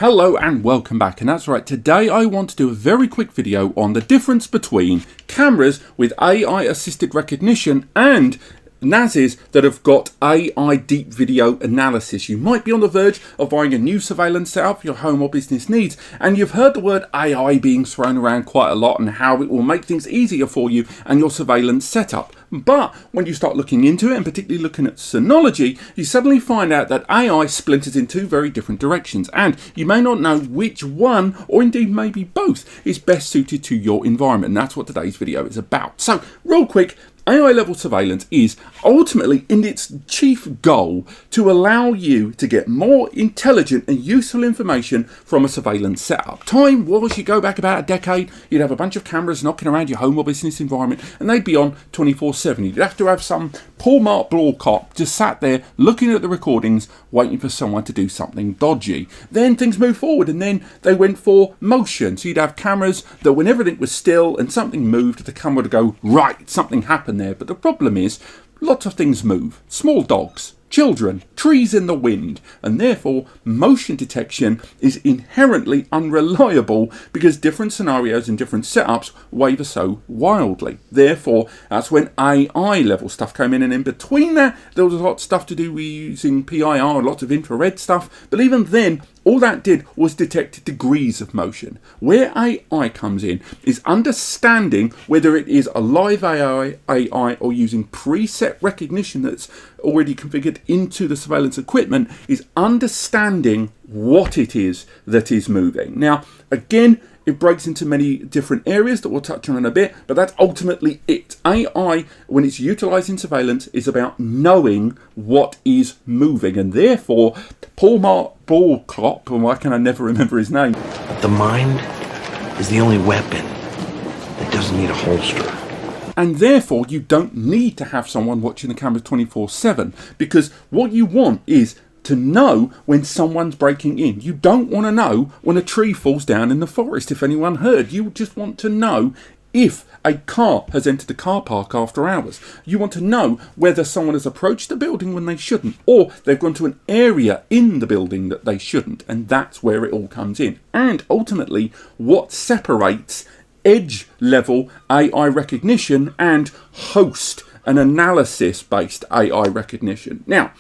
Hello and welcome back, and that's right, today I want to do a very quick video on the difference between cameras with AI assisted recognition and NASs that have got AI deep video analysis. You might be on the verge of buying a new surveillance setup for your home or business needs, and you've heard the word AI being thrown around quite a lot and how it will make things easier for you and your surveillance setup. But when you start looking into it, and particularly looking at Synology, you suddenly find out that AI splinters in two very different directions, and you may not know which one, or indeed maybe both, is best suited to your environment. And that's what today's video is about. So, real quick, AI level surveillance is ultimately in its chief goal to allow you to get more intelligent and useful information from a surveillance setup. Time was, you go back about a decade, you'd have a bunch of cameras knocking around your home or business environment and they'd be on 24/7. You'd have to have some poor Mark Blore cop just sat there looking at the recordings waiting for someone to do something dodgy. Then things moved forward and then they went for motion. So you'd have cameras that when everything was still and something moved, the camera would go, right, something happened there. But the problem is, lots of things move. Small dogs, children, trees in the wind, and therefore motion detection is inherently unreliable because different scenarios and different setups waver so wildly. Therefore, that's when AI level stuff came in, and in between that, there was a lot of stuff to do with using PIR, lots of infrared stuff, but even then, all that did was detect degrees of motion. Where AI comes in is understanding whether it is a live AI or using preset recognition that's already configured into the surveillance equipment, is understanding what it is that is moving. Now, again, it breaks into many different areas that we'll touch on in a bit, but that's ultimately it. AI, when it's utilised in surveillance, is about knowing what is moving, and therefore, Paul Mark Ballclop, and why can I never remember his name? But the mind is the only weapon that doesn't need a holster. And therefore, you don't need to have someone watching the camera 24/7, because what you want is to know when someone's breaking in. You don't want to know when a tree falls down in the forest, if anyone heard. You just want to know if a car has entered the car park after hours. You want to know whether someone has approached the building when they shouldn't, or they've gone to an area in the building that they shouldn't. And that's where it all comes in. And ultimately, what separates edge level AI recognition and host and analysis based AI recognition. Now,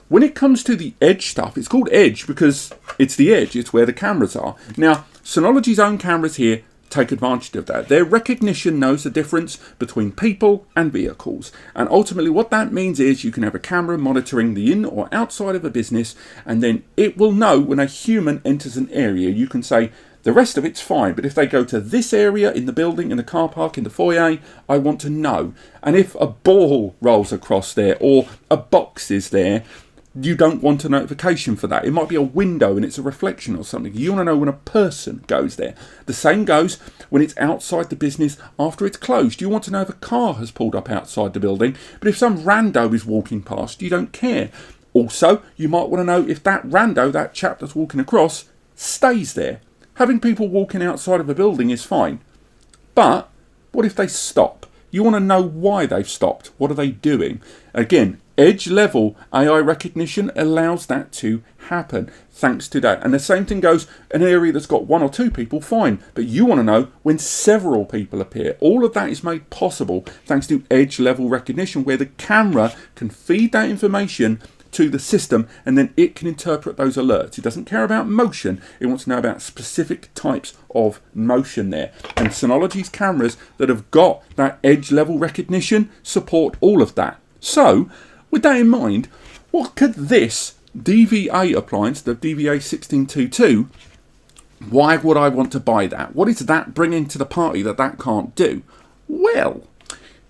when it comes to the edge stuff, it's called edge because it's the edge, it's where the cameras are. Now, Synology's own cameras here take advantage of that. Their recognition knows the difference between people and vehicles. And ultimately what that means is you can have a camera monitoring the in or outside of a business, and then it will know when a human enters an area. You can say, the rest of it's fine, but if they go to this area in the building, in the car park, in the foyer, I want to know. And if a ball rolls across there or a box is there, you don't want a notification for that. It might be a window and it's a reflection or something. You want to know when a person goes there. The same goes when it's outside the business after it's closed. You want to know if a car has pulled up outside the building, but if some rando is walking past, you don't care. Also, you might want to know if that rando, that chap that's walking across, stays there. Having people walking outside of a building is fine. But what if they stop? You want to know why they've stopped. What are they doing? Again, edge level AI recognition allows that to happen thanks to that. And the same thing goes in an area that's got one or two people, fine. But you want to know when several people appear. All of that is made possible thanks to edge level recognition, where the camera can feed that information to the system and then it can interpret those alerts. It doesn't care about motion, it wants to know about specific types of motion there. And Synology's cameras that have got that edge level recognition support all of that. So, with that in mind, what could this DVA appliance, the DVA 1622, why would I want to buy that? What is that bringing to the party that that can't do? Well,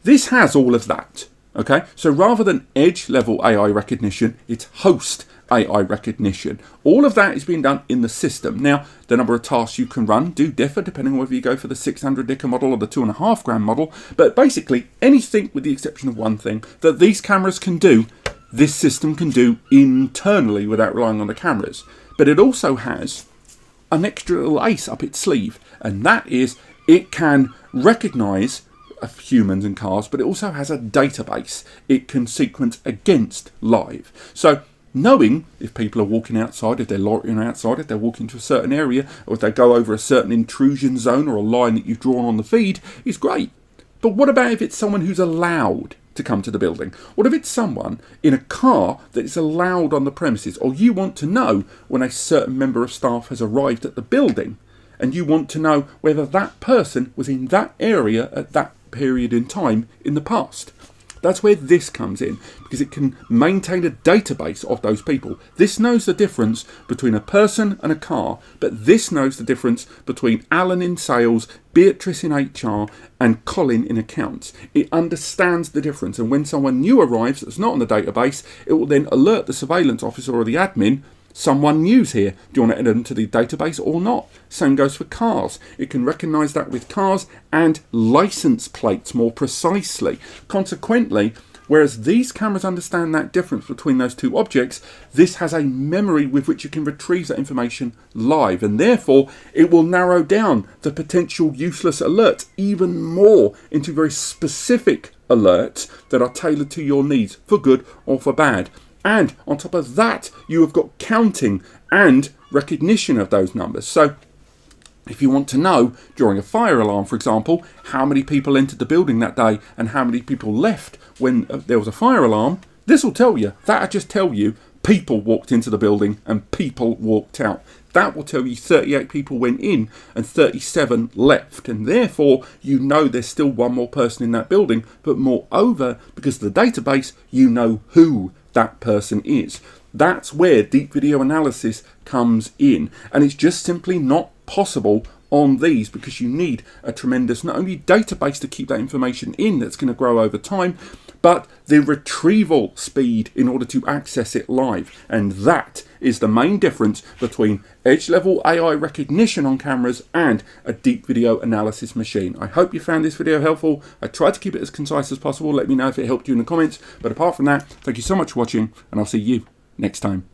this has all of that. Okay, so rather than edge level AI recognition, it's host AI recognition. All of that is being done in the system. Now, the number of tasks you can run do differ depending on whether you go for the 600 Nicker model or the 2.5 gram model. But basically, anything with the exception of one thing that these cameras can do, this system can do internally without relying on the cameras. But it also has an extra little ace up its sleeve, and that is it can recognize of humans and cars, but it also has a database it can sequence against live. So knowing if people are walking outside, if they're loitering outside, if they're walking to a certain area, or if they go over a certain intrusion zone or a line that you've drawn on the feed, is great. But what about if it's someone who's allowed to come to the building? What if it's someone in a car that is allowed on the premises, or you want to know when a certain member of staff has arrived at the building, and you want to know whether that person was in that area at that period in time in the past? That's where this comes in, because it can maintain a database of those people. This knows the difference between a person and a car, but this knows the difference between Alan in sales, Beatrice in HR, and Colin in accounts. It understands the difference, and when someone new arrives that's not on the database, it will then alert the surveillance officer or the admin, someone new's here. Do you want to enter into the database or not? Same goes for cars. It can recognise that with cars and license plates more precisely. Consequently, whereas these cameras understand that difference between those two objects, this has a memory with which you can retrieve that information live, and therefore it will narrow down the potential useless alerts even more into very specific alerts that are tailored to your needs, for good or for bad. And on top of that, you have got counting and recognition of those numbers. So if you want to know during a fire alarm, for example, how many people entered the building that day and how many people left when there was a fire alarm, this will tell you. That'll just tell you people walked into the building and people walked out. That will tell you 38 people went in and 37 left, and therefore you know there's still one more person in that building, but moreover, because of the database, you know who that person is. That's where deep video analysis comes in, and it's just simply not possible on these because you need a tremendous not only database to keep that information in that's going to grow over time, but the retrieval speed in order to access it live. And that is the main difference between edge level AI recognition on cameras and a deep video analysis machine. I hope you found this video helpful. I tried to keep it as concise as possible. Let me know if it helped you in the comments. But apart from that, thank you so much for watching, and I'll see you next time.